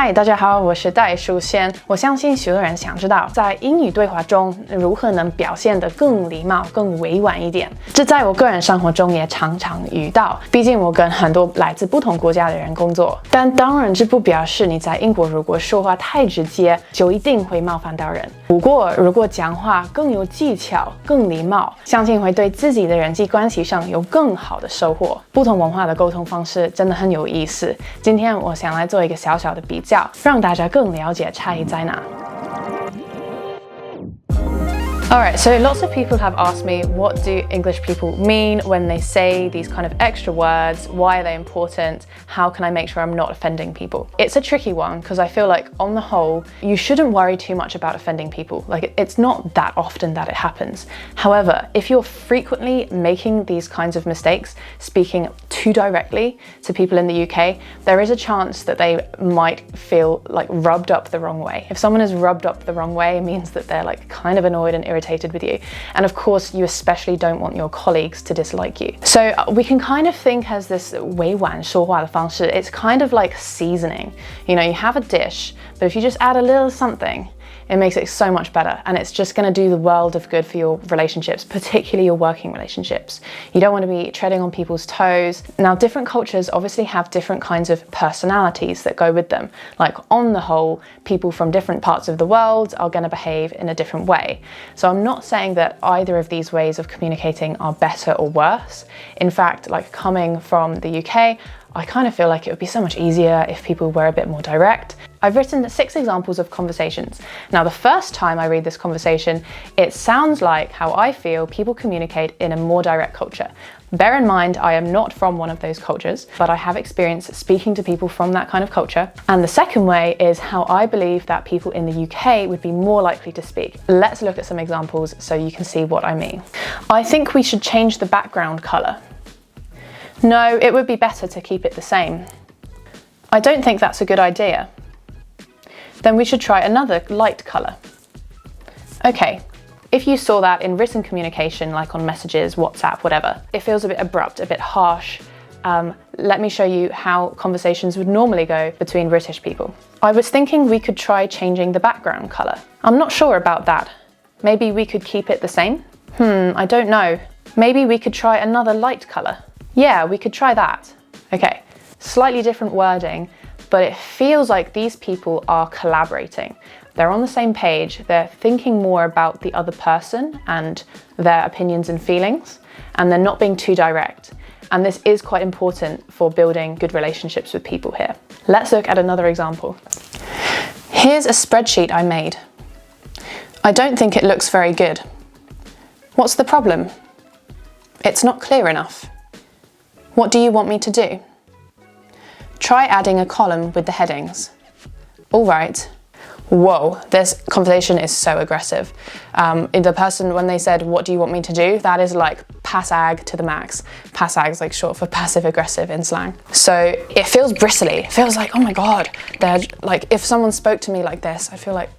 嗨，大家好，我是戴淑仙。我相信许多人想知道，在英语对话中如何能表现得更礼貌、更委婉一点。这在我个人生活中也常常遇到，毕竟我跟很多来自不同国家的人工作。但当然，这不表示你在英国如果说话太直接，就一定会冒犯到人。不过，如果讲话更有技巧、更礼貌，相信会对自己的人际关系上有更好的收获。不同文化的沟通方式真的很有意思。今天我想来做一个小小的比较，让大家更了解差异在哪。Alright, so lots of people have asked me, what do English people mean when they say these kind of extra words? Why are they important? How can I make sure I'm not offending people? It's a tricky one because I feel like on the whole, you shouldn't worry too much about offending people. Like it's not that often that it happens. However, if you're frequently making these kinds of mistakes, speaking too directly to people in the UK, there is a chance that they might feel like rubbed up the wrong way. If someone is rubbed up the wrong way, it means that they're like kind of annoyed and irritated with you. And of course, you especially don't want your colleagues to dislike you. So we can kind of think as this 委婉说话的方式, it's kind of like seasoning. You know, you have a dish, but if you just add a little something, it makes it so much better, and it's just going to do the world of good for your relationships, particularly your working relationships. You don't want to be treading on people's toes. Now, different cultures obviously have different kinds of personalities that go with them. Like on the whole, people from different parts of the world are going to behave in a different way. So I'm not saying that either of these ways of communicating are better or worse. In fact, like coming from the UK, I kind of feel like it would be so much easier if people were a bit more direct. I've written 6 examples of conversations. Now, the first time I read this conversation, it sounds like how I feel people communicate in a more direct culture. Bear in mind, I am not from one of those cultures, but I have experience speaking to people from that kind of culture. And the second way is how I believe that people in the UK would be more likely to speak. Let's look at some examples so you can see what I mean. I think we should change the background colour. No, it would be better to keep it the same. I don't think that's a good idea. Then we should try another light colour. Okay, if you saw that in written communication, like on messages, WhatsApp, whatever, it feels a bit abrupt, a bit harsh. Let me show you how conversations would normally go between British people. I was thinking we could try changing the background colour. I'm not sure about that. Maybe we could keep it the same? I don't know. Maybe we could try another light colour. Yeah, we could try that. Okay, slightly different wording, but it feels like these people are collaborating. They're on the same page, they're thinking more about the other person and their opinions and feelings, and they're not being too direct. And this is quite important for building good relationships with people here. Let's look at another example. Here's a spreadsheet I made. I don't think it looks very good. What's the problem? It's not clear enough. What do you want me to do? Try adding a column with the headings. All right. Whoa, this conversation is so aggressive. The person, when they said, what do you want me to do? That is like pass-ag to the max. Pass-ag is like short for passive-aggressive in slang. So it feels bristly. It feels like, oh my God, they're like, if someone spoke to me like this, I'd feel like,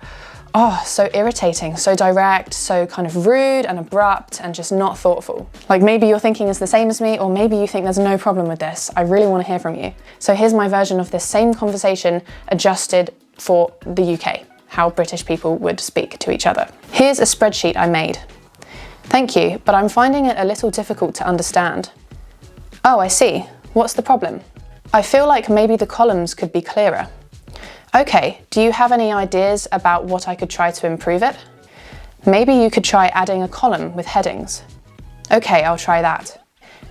oh, so irritating, so direct, so kind of rude and abrupt and just not thoughtful. Like maybe your thinking is the same as me, or maybe you think there's no problem with this. I really want to hear from you. So here's my version of this same conversation adjusted for the UK, how British people would speak to each other. Here's a spreadsheet I made. Thank you, but I'm finding it a little difficult to understand. Oh, I see. What's the problem? I feel like maybe the columns could be clearer. Okay, do you have any ideas about what I could try to improve it? Maybe you could try adding a column with headings. Okay, I'll try that.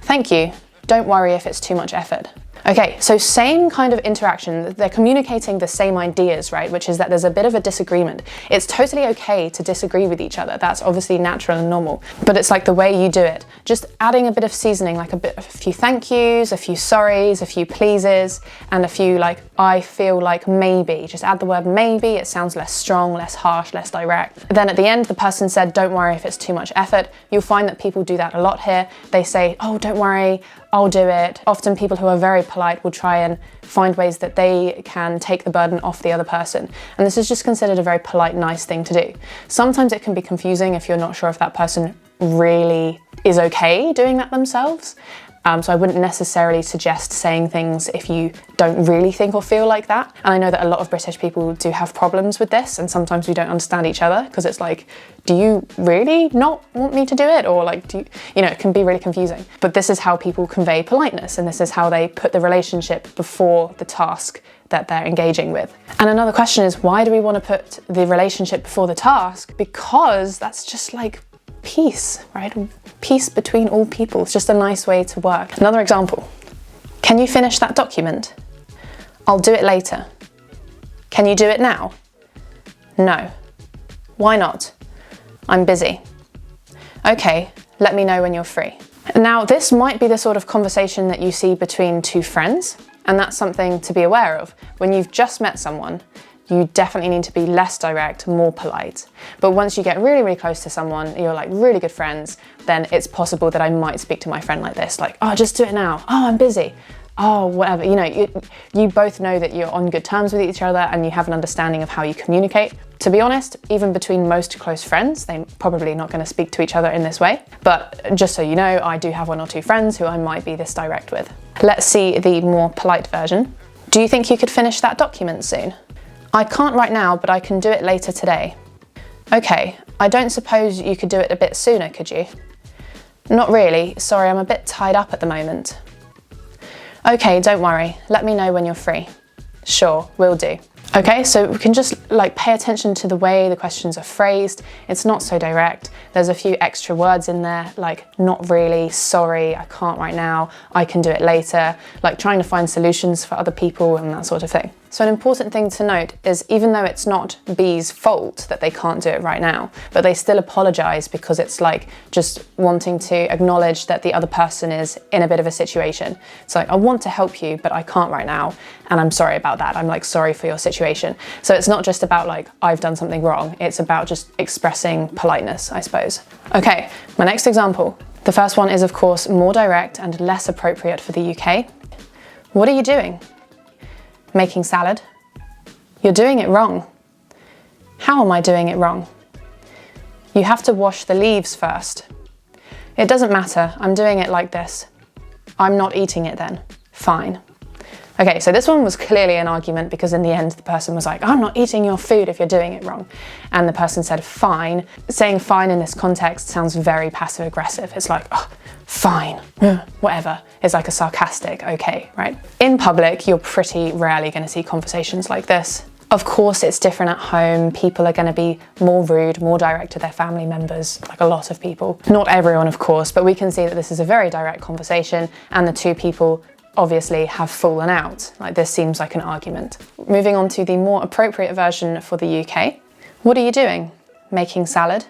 Thank you. Don't worry if it's too much effort. Okay, so same kind of interaction, they're communicating the same ideas, right? Which is that there's a bit of a disagreement. It's totally okay to disagree with each other. That's obviously natural and normal, but it's like the way you do it. Just adding a bit of seasoning, like a few thank yous, a few sorries, a few pleases, and a few like, I feel like maybe. Just add the word maybe, it sounds less strong, less harsh, less direct. Then at the end, the person said, don't worry if it's too much effort. You'll find that people do that a lot here. They say, oh, don't worry, I'll do it. Often people who are very polite will try and find ways that they can take the burden off the other person. And this is just considered a very polite, nice thing to do. Sometimes it can be confusing if you're not sure if that person really is okay doing that themselves. So I wouldn't necessarily suggest saying things if you don't really think or feel like that. And I know that a lot of British people do have problems with this, and sometimes we don't understand each other because it's like, do you really not want me to do it? Or like, it can be really confusing. But this is how people convey politeness, and this is how they put the relationship before the task that they're engaging with. And another question is, why do we want to put the relationship before the task? Because that's just like peace, right? Peace between all people. It's just a nice way to work. Another example. Can you finish that document? I'll do it later. Can you do it now? No. Why not? I'm busy. Okay, let me know when you're free. Now, this might be the sort of conversation that you see between two friends, and that's something to be aware of. When you've just met someone, you definitely need to be less direct, more polite. But once you get really, really close to someone, you're like really good friends, then it's possible that I might speak to my friend like this, like, oh, just do it now. Oh, I'm busy. Oh, whatever. You both know that you're on good terms with each other and you have an understanding of how you communicate. To be honest, even between most close friends, they're probably not going to speak to each other in this way. But just so you know, I do have 1 or 2 friends who I might be this direct with. Let's see the more polite version. Do you think you could finish that document soon? I can't right now, but I can do it later today. Okay, I don't suppose you could do it a bit sooner, could you? Not really. Sorry, I'm a bit tied up at the moment. Okay, don't worry. Let me know when you're free. Sure, will do. Okay, so we can just like pay attention to the way the questions are phrased. It's not so direct. There's a few extra words in there, like not really, sorry, I can't right now, I can do it later, like trying to find solutions for other people and that sort of thing. So an important thing to note is even though it's not B's fault that they can't do it right now, but they still apologize because it's like just wanting to acknowledge that the other person is in a bit of a situation. It's like, I want to help you, but I can't right now, and I'm sorry about that. I'm like sorry for your situation. So it's not just about like, I've done something wrong. It's about just expressing politeness, I suppose. Okay, my next example. The first one is of course more direct and less appropriate for the UK. What are you doing? Making salad? You're doing it wrong. How am I doing it wrong? You have to wash the leaves first. It doesn't matter, I'm doing it like this. I'm not eating it then. Fine. Okay, so this one was clearly an argument because in the end the person was like, I'm not eating your food if you're doing it wrong. And the person said fine. Saying fine in this context sounds very passive aggressive. It's like, oh, fine, whatever. It's like a sarcastic okay, right? In public, you're pretty rarely going to see conversations like this. Of course, it's different at home. People are going to be more rude, more direct to their family members, like a lot of people. Not everyone, of course, but we can see that this is a very direct conversation and the two people obviously have fallen out. Like this seems like an argument. Moving on to the more appropriate version for the UK. What are you doing? Making salad?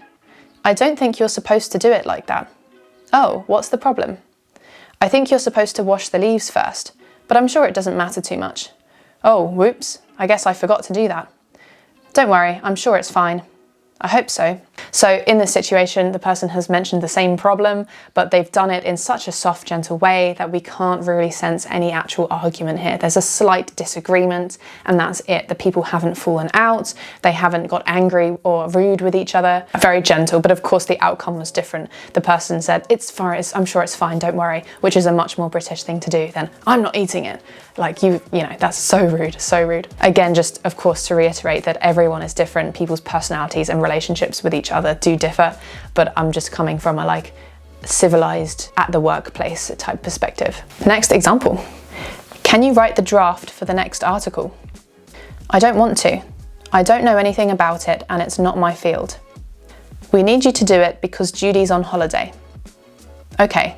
I don't think you're supposed to do it like that. Oh, what's the problem? I think you're supposed to wash the leaves first, but I'm sure it doesn't matter too much. Oh, whoops, I guess I forgot to do that. Don't worry, I'm sure it's fine. I hope so. So in this situation, the person has mentioned the same problem, but they've done it in such a soft, gentle way that we can't really sense any actual argument here. There's a slight disagreement and that's it. The people haven't fallen out. They haven't got angry or rude with each other. Very gentle, but of course the outcome was different. The person said, it's fine, I'm sure it's fine, don't worry, which is a much more British thing to do than I'm not eating it. Like you know, that's so rude, so rude. Again, just of course to reiterate that everyone is different. People's personalities and relationships with each other do differ, but I'm just coming from a like civilized at the workplace type perspective. Next example. Can you write the draft for the next article? I don't want to. I don't know anything about it and it's not my field. We need you to do it because Judy's on holiday. Okay.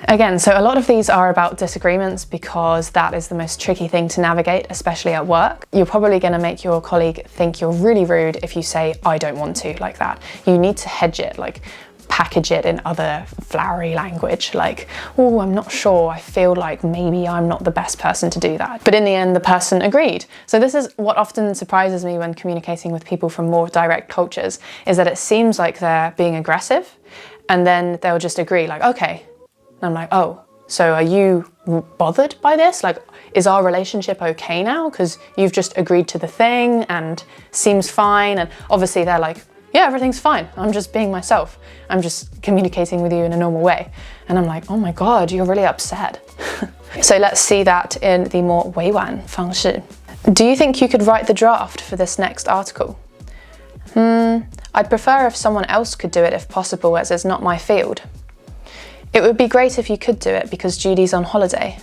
Again, so a lot of these are about disagreements because that is the most tricky thing to navigate, especially at work. You're probably going to make your colleague think you're really rude if you say, I don't want to, like that. You need to hedge it, like package it in other flowery language, like, oh, I'm not sure, I feel like maybe I'm not the best person to do that. But in the end, the person agreed. So this is what often surprises me when communicating with people from more direct cultures, is that it seems like they're being aggressive and then they'll just agree, like, okay. And I'm like, oh, so are you bothered by this? Like, is our relationship okay now? Because you've just agreed to the thing and seems fine. And obviously they're like, yeah, everything's fine. I'm just being myself. I'm just communicating with you in a normal way. And I'm like, oh my god, you're really upset. So let's see that in the more 委婉方式. Do you think you could write the draft for this next article? I'd prefer if someone else could do it if possible, as it's not my field. It would be great if you could do it because Judy's on holiday.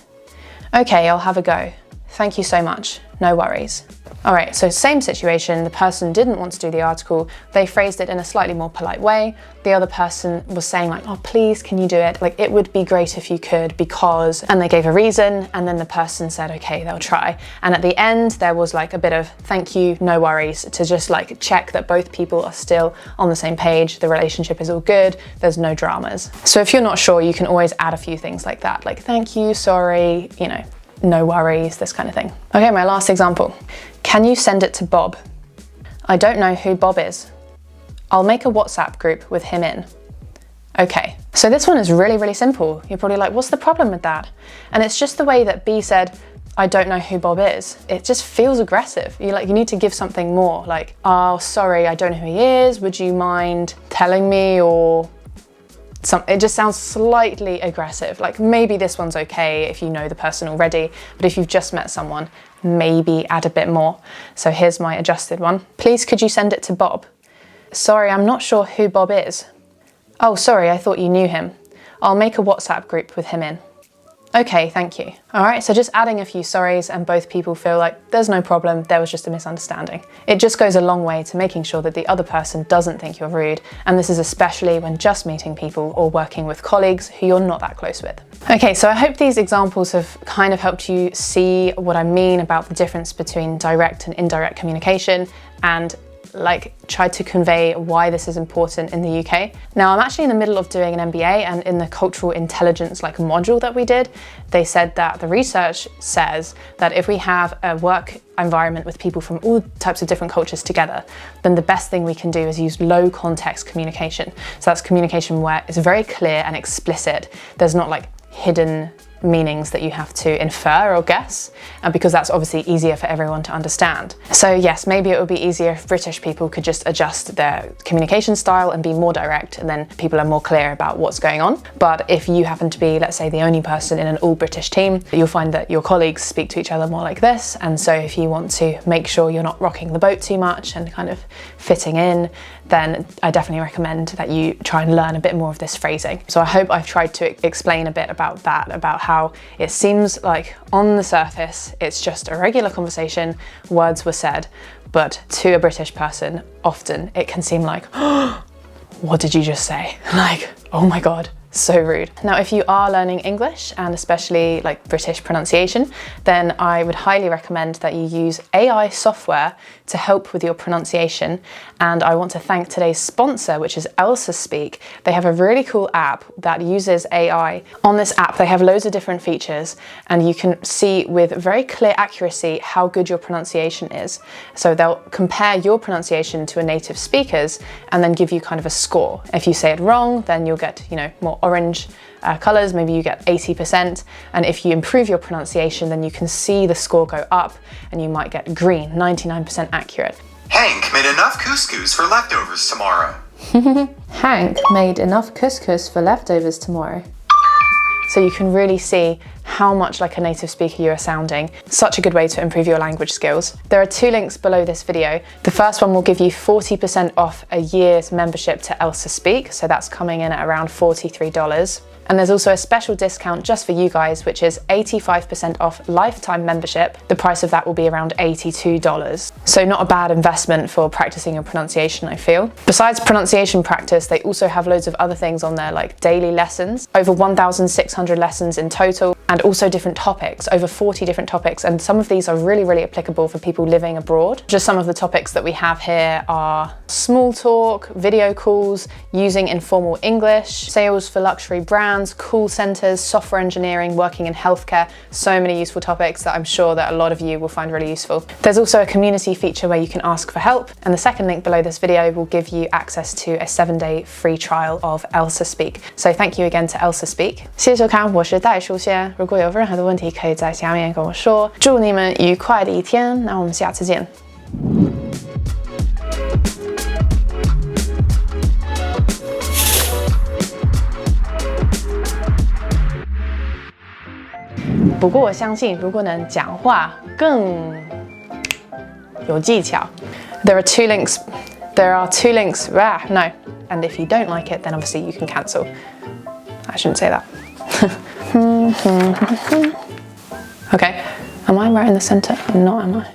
Okay, I'll have a go. Thank you so much. No worries. Alright, so same situation, the person didn't want to do the article, they phrased it in a slightly more polite way. The other person was saying like, oh please, can you do it? Like, it would be great if you could because, and they gave a reason, and then the person said, okay, they'll try. And at the end, there was like a bit of thank you, no worries, to just like check that both people are still on the same page, the relationship is all good, there's no dramas. So if you're not sure, you can always add a few things like that, like thank you, sorry, you know, no worries, this kind of thing. Okay, my last example. Can you send it to Bob? I don't know who Bob is. I'll make a WhatsApp group with him in. Okay, so this one is really, really simple. You're probably like, what's the problem with that? And it's just the way that B said, I don't know who Bob is. It just feels aggressive. You need to give something more, like, oh, sorry, I don't know who he is. Would you mind telling me? Or it just sounds slightly aggressive. Like, maybe this one's okay if you know the person already, but if you've just met someone, maybe add a bit more. So here's my adjusted one. Please, could you send it to Bob? Sorry, I'm not sure who Bob is. Oh, sorry, I thought you knew him. I'll make a WhatsApp group with him in. Okay, thank you. All right, so just adding a few sorries and both people feel like there's no problem, there was just a misunderstanding. It just goes a long way to making sure that the other person doesn't think you're rude, and this is especially when just meeting people or working with colleagues who you're not that close with. Okay, so I hope these examples have kind of helped you see what I mean about the difference between direct and indirect communication, and like tried to convey why this is important in the UK. Now, I'm actually in the middle of doing an MBA, and in the cultural intelligence module that we did, they said that the research says that if we have a work environment with people from all types of different cultures together, then the best thing we can do is use low context communication. So that's communication where it's very clear and explicit. There's not like hidden meanings that you have to infer or guess, because that's obviously easier for everyone to understand. So yes, maybe it would be easier if British people could just adjust their communication style and be more direct, and then people are more clear about what's going on. But if you happen to be, let's say, the only person in an all British team, you'll find that your colleagues speak to each other more like this. And so if you want to make sure you're not rocking the boat too much and kind of fitting in, then I definitely recommend that you try and learn a bit more of this phrasing. So I hope I've tried to explain a bit about that, about how it seems like on the surface it's just a regular conversation, words were said, but to a British person often it can seem like, oh, what did you just say? Like, oh my god, so rude. Now, if you are learning English, and especially like British pronunciation, then I would highly recommend that you use AI software to help with your pronunciation. And I want to thank today's sponsor, which is Elsa Speak. They have a really cool app that uses AI. On this app, they have loads of different features, and you can see with very clear accuracy how good your pronunciation is. So they'll compare your pronunciation to a native speaker's and then give you kind of a score. If you say it wrong, then you'll get, more orange colors, maybe you get 80%. And if you improve your pronunciation, then you can see the score go up and you might get green, 99% accurate. Hank made enough couscous for leftovers tomorrow. Hank made enough couscous for leftovers tomorrow. So you can really see how much like a native speaker you are sounding. Such a good way to improve your language skills. There are 2 links below this video. The first one will give you 40% off a year's membership to Elsa Speak, so that's coming in at around $43. And there's also a special discount just for you guys, which is 85% off lifetime membership. The price of that will be around $82. So not a bad investment for practicing your pronunciation, I feel. Besides pronunciation practice, they also have loads of other things on there, like daily lessons, over 1,600 lessons in total, and also different topics, over 40 different topics. And some of these are really, really applicable for people living abroad. Just some of the topics that we have here are small talk, video calls, using informal English, sales for luxury brands, call centers, software engineering, working in healthcare. So many useful topics that I'm sure that a lot of you will find really useful. There's also a community feature where you can ask for help, and the second link below this video will give you access to a 7-day free trial of Elsa Speak. So thank you again to Elsa Speak. 谢谢收看，我是戴书仙。如果有任何的问题，可以在下面跟我说。祝你们愉快的一天，那我们下次见。不过我相信，如果能讲话更有技巧 there are two links. No. And if you don't like it, then obviously you can cancel. I shouldn't say that. Okay. Am I right in the center? I'm not, am I?